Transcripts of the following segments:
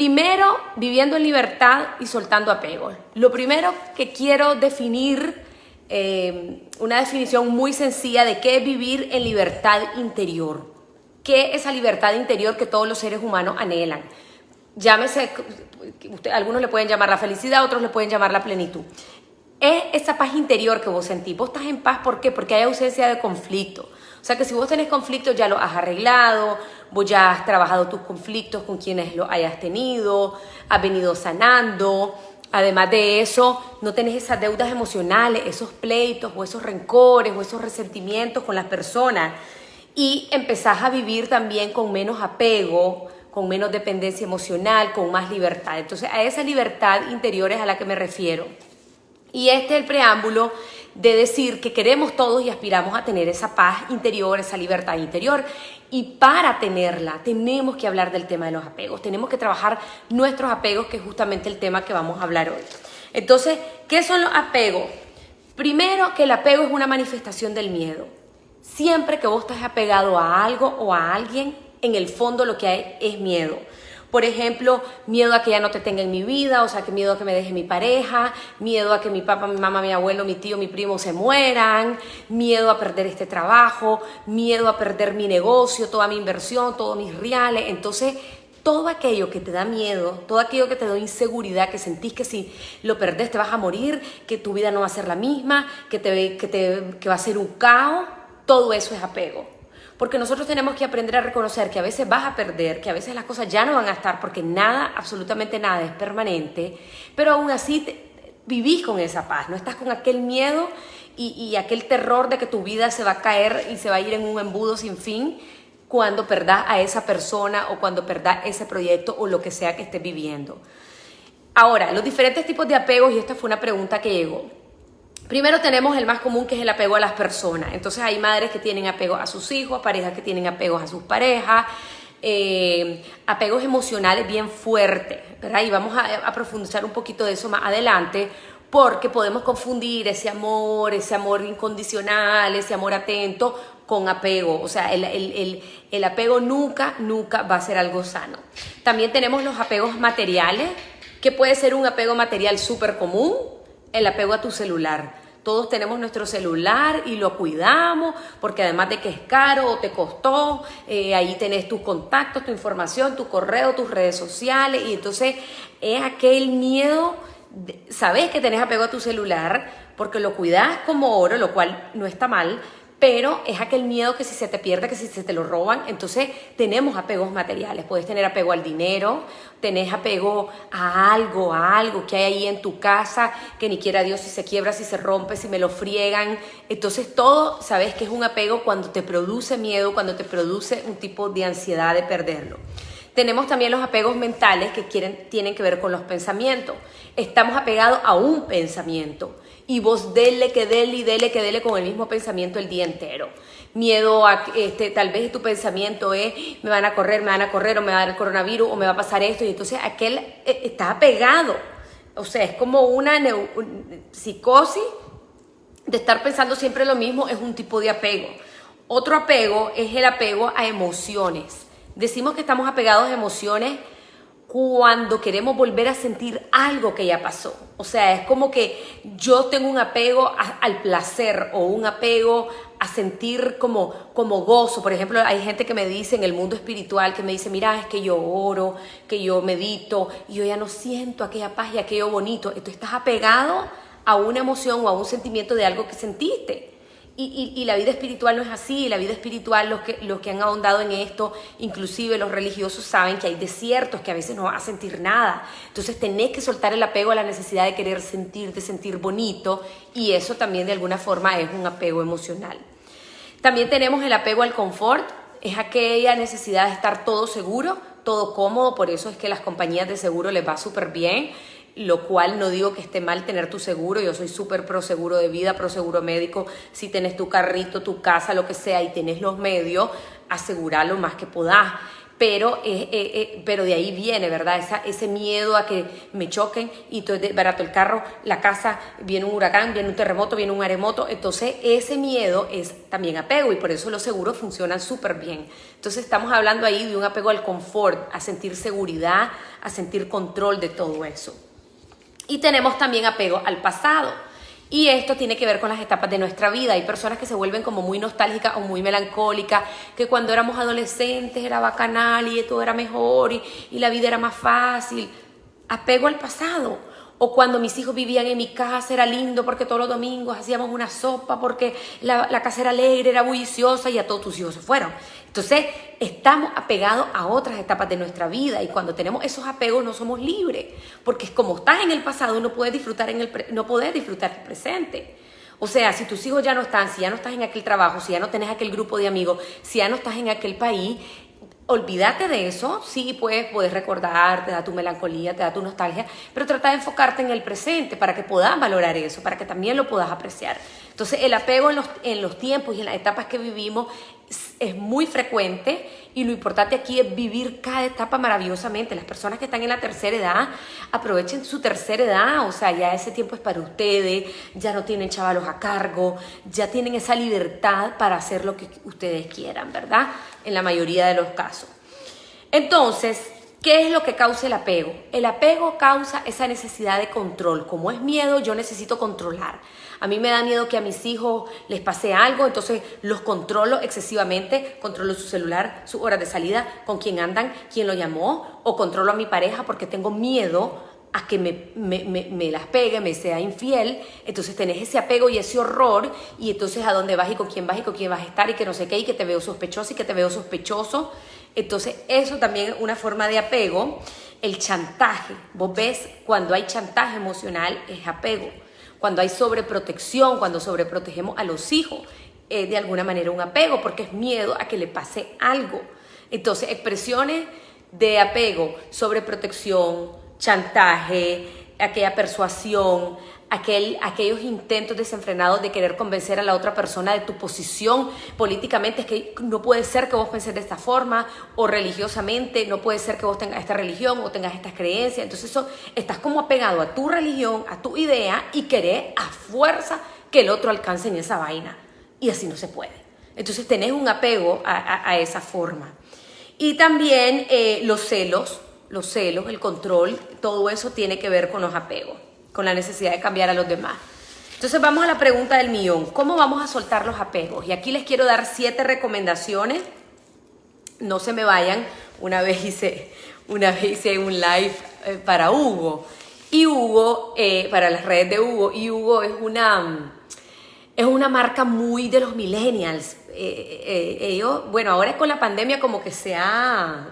Primero, viviendo en libertad y soltando apegos. Lo primero que quiero definir, una definición muy sencilla de qué es vivir en libertad interior. ¿Qué es esa libertad interior que todos los seres humanos anhelan? Llámese, algunos le pueden llamar la felicidad, otros le pueden llamar la plenitud. Es esa paz interior que vos sentís. Vos estás en paz, ¿por qué? Porque hay ausencia de conflicto. O sea que si vos tenés conflictos ya los has arreglado, vos ya has trabajado tus conflictos con quienes los hayas tenido, has venido sanando. Además de eso, no tenés esas deudas emocionales, esos pleitos o esos rencores o esos resentimientos con las personas. Y empezás a vivir también con menos apego, con menos dependencia emocional, con más libertad. Entonces, a esa libertad interior es a la que me refiero. Y este es el preámbulo de decir que queremos todos y aspiramos a tener esa paz interior, esa libertad interior. Y para tenerla, tenemos que hablar del tema de los apegos. Tenemos que trabajar nuestros apegos, que es justamente el tema que vamos a hablar hoy. Entonces, ¿qué son los apegos? Primero, que el apego es una manifestación del miedo. Siempre que vos estás apegado a algo o a alguien, en el fondo lo que hay es miedo. Por ejemplo, miedo a que ya no te tenga en mi vida, o sea, que miedo a que me deje mi pareja, miedo a que mi papá, mi mamá, mi abuelo, mi tío, mi primo se mueran, miedo a perder este trabajo, miedo a perder mi negocio, toda mi inversión, todos mis reales. Entonces, todo aquello que te da miedo, todo aquello que te da inseguridad, que sentís que si lo perdés te vas a morir, que tu vida no va a ser la misma, que va a ser un caos, todo eso es apego. Porque nosotros tenemos que aprender a reconocer que a veces vas a perder, que a veces las cosas ya no van a estar, porque nada, absolutamente nada es permanente, pero aún así vivís con esa paz, no estás con aquel miedo y aquel terror de que tu vida se va a caer y se va a ir en un embudo sin fin cuando perdás a esa persona o cuando perdás ese proyecto o lo que sea que estés viviendo. Ahora, los diferentes tipos de apegos, y esta fue una pregunta que llegó. Primero tenemos el más común, que es el apego a las personas. Entonces hay madres que tienen apego a sus hijos, parejas que tienen apegos a sus parejas, apegos emocionales bien fuertes, ¿verdad? Y vamos a profundizar un poquito de eso más adelante, porque podemos confundir ese amor incondicional, ese amor atento con apego. O sea, el apego nunca va a ser algo sano. También tenemos los apegos materiales, que puede ser un apego material súper común, el apego a tu celular. Todos tenemos nuestro celular y lo cuidamos porque además de que es caro o te costó, ahí tenés tus contactos, tu información, tu correo, tus redes sociales, y entonces es aquel miedo, sabes que tenés apego a tu celular porque lo cuidás como oro, lo cual no está mal, pero es aquel miedo que si se te pierde, que si se te lo roban. Entonces tenemos apegos materiales. Puedes tener apego al dinero, tenés apego a algo que hay ahí en tu casa, que ni quiera Dios si se quiebra, si se rompe, si me lo friegan. Entonces todo, sabes que es un apego cuando te produce miedo, cuando te produce un tipo de ansiedad de perderlo. Tenemos también los apegos mentales que tienen que ver con los pensamientos. Estamos apegados a un pensamiento y vos dele con el mismo pensamiento el día entero. Miedo a, tal vez tu pensamiento es me van a correr o me va a dar el coronavirus o me va a pasar esto, y entonces aquel está apegado. O sea, es como una psicosis de estar pensando siempre lo mismo, es un tipo de apego. Otro apego es el apego a emociones. Decimos que estamos apegados a emociones cuando queremos volver a sentir algo que ya pasó. O sea, es como que yo tengo un apego al placer o un apego a sentir como gozo. Por ejemplo, hay gente que me dice en el mundo espiritual, que me dice, mira, es que yo oro, que yo medito y yo ya no siento aquella paz y aquello bonito. Tú estás apegado a una emoción o a un sentimiento de algo que sentiste. Y la vida espiritual no es así. La vida espiritual, los que han ahondado en esto, inclusive los religiosos, saben que hay desiertos que a veces no vas a sentir nada. Entonces tenés que soltar el apego a la necesidad de querer sentir, de sentir bonito, y eso también de alguna forma es un apego emocional. También tenemos el apego al confort. Es aquella necesidad de estar todo seguro, todo cómodo. Por eso es que las compañías de seguro les va súper bien, lo cual no digo que esté mal tener tu seguro. Yo soy súper pro seguro de vida, pro seguro médico. Si tenés tu carrito, tu casa, lo que sea, y tenés los medios, asegurá lo más que podás. pero de ahí viene, ¿verdad? Ese miedo a que me choquen y entonces barato el carro, la casa, viene un huracán, viene un terremoto, viene un maremoto. Entonces ese miedo es también apego y por eso los seguros funcionan súper bien. Entonces estamos hablando ahí de un apego al confort, a sentir seguridad, a sentir control de todo eso. Y tenemos también apego al pasado. Y esto tiene que ver con las etapas de nuestra vida. Hay personas que se vuelven como muy nostálgicas o muy melancólicas, que cuando éramos adolescentes era bacanal y todo era mejor y la vida era más fácil. Apego al pasado. O cuando mis hijos vivían en mi casa era lindo porque todos los domingos hacíamos una sopa porque la casa era alegre, era bulliciosa y a todos tus hijos se fueron. Entonces estamos apegados a otras etapas de nuestra vida y cuando tenemos esos apegos no somos libres porque como estás en el pasado no puedes disfrutar el presente. O sea, si tus hijos ya no están, si ya no estás en aquel trabajo, si ya no tenés aquel grupo de amigos, si ya no estás en aquel país, olvídate de eso. Sí, puedes recordar, te da tu melancolía, te da tu nostalgia, pero trata de enfocarte en el presente para que puedas valorar eso, para que también lo puedas apreciar. Entonces el apego en los tiempos y en las etapas que vivimos es muy frecuente y lo importante aquí es vivir cada etapa maravillosamente. Las personas que están en la tercera edad, aprovechen su tercera edad, o sea, ya ese tiempo es para ustedes, ya no tienen chavalos a cargo, ya tienen esa libertad para hacer lo que ustedes quieran, ¿verdad? En la mayoría de los casos. Entonces, ¿qué es lo que causa el apego? El apego causa esa necesidad de control. Como es miedo, yo necesito controlar. A mí me da miedo que a mis hijos les pase algo, entonces los controlo excesivamente, controlo su celular, sus horas de salida, con quién andan, quién lo llamó, o controlo a mi pareja porque tengo miedo a que me las pegue, me sea infiel. Entonces tenés ese apego y ese horror y entonces a dónde vas y con quién vas a estar y que no sé qué y que te veo sospechoso y que te veo sospechoso. Entonces eso también es una forma de apego. El chantaje, vos ves, cuando hay chantaje emocional es apego. Cuando hay sobreprotección, cuando sobreprotegemos a los hijos, es de alguna manera un apego porque es miedo a que le pase algo. Entonces expresiones de apego, sobreprotección, chantaje, aquella persuasión, aquellos intentos desenfrenados de querer convencer a la otra persona de tu posición políticamente, es que no puede ser que vos penses de esta forma, o religiosamente, no puede ser que vos tengas esta religión o tengas estas creencias. Entonces eso, estás como apegado a tu religión, a tu idea y querés a fuerza que el otro alcance en esa vaina. Y así no se puede. Entonces tenés un apego a esa forma. Y también los celos, el control, todo eso tiene que ver con los apegos, con la necesidad de cambiar a los demás. Entonces vamos a la pregunta del millón. ¿Cómo vamos a soltar los apegos? Y aquí les quiero dar 7 recomendaciones. No se me vayan. Una vez hice un live para Hugo. Y Hugo, para las redes de Hugo. Y Hugo es una marca muy de los millennials. Ellos, bueno, ahora con la pandemia como que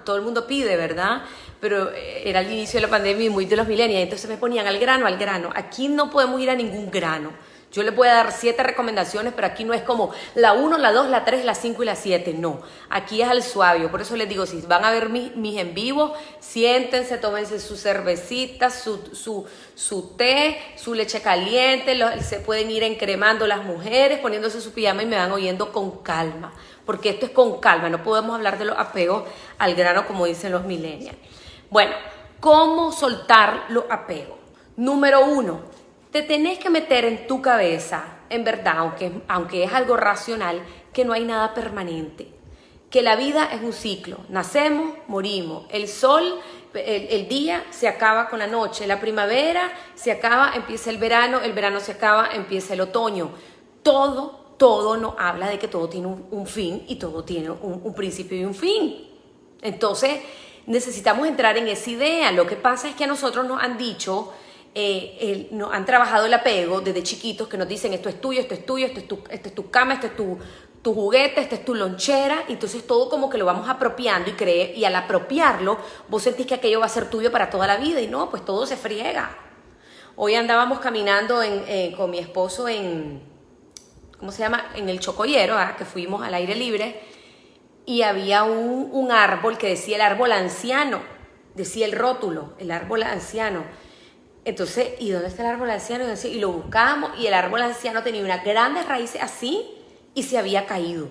todo el mundo pide, ¿verdad? Pero era el inicio de la pandemia y muy de los millennials, entonces me ponían al grano. Aquí no podemos ir a ningún grano. Yo les voy a dar 7 recomendaciones, pero aquí no es como la 1, la 2, la 3, la 5 y la 7, no. Aquí es al suave. Por eso les digo, si van a ver mis en vivo, siéntense, tómense su cervecita, su té, su leche caliente, se pueden ir encremando las mujeres, poniéndose su pijama y me van oyendo con calma, porque esto es con calma, no podemos hablar de los apegos al grano como dicen los millennials. Bueno, ¿cómo soltar los apegos? Número 1, te tenés que meter en tu cabeza, en verdad, aunque es algo racional, que no hay nada permanente, que la vida es un ciclo, nacemos, morimos, el sol, el día se acaba con la noche, la primavera se acaba, empieza el verano se acaba, empieza el otoño. Todo nos habla de que todo tiene un fin y todo tiene un principio y un fin. Entonces necesitamos entrar en esa idea. Lo que pasa es que a nosotros nos han dicho, nos han trabajado el apego desde chiquitos, que nos dicen esto es tuyo, esto es tuyo, esta es tu cama, este es tu juguete, esta es tu lonchera. Entonces todo como que lo vamos apropiando y al apropiarlo vos sentís que aquello va a ser tuyo para toda la vida y no, pues todo se friega. Hoy andábamos caminando con mi esposo ¿cómo se llama? En el Chocoyero, que fuimos al aire libre, y había un árbol que decía el árbol anciano, decía el rótulo, el árbol anciano. Entonces, ¿y dónde está el árbol anciano? Y lo buscábamos y el árbol anciano tenía unas grandes raíces así y se había caído.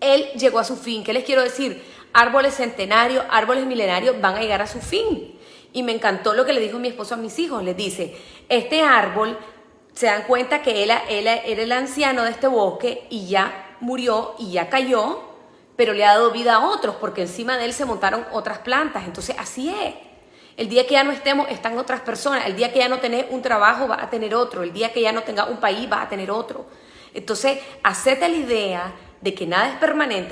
Él llegó a su fin. ¿Qué les quiero decir? árboles centenarios, árboles milenarios van a llegar a su fin. Y me encantó lo que le dijo mi esposo a mis hijos. Les dice, este árbol, se dan cuenta que él era el anciano de este bosque y ya murió y ya cayó, pero le ha dado vida a otros porque encima de él se montaron otras plantas. Entonces así es. El día que ya no estemos, están otras personas. El día que ya no tenés un trabajo, va a tener otro. El día que ya no tengas un país, va a tener otro. Entonces, hacete la idea de que nada es permanente.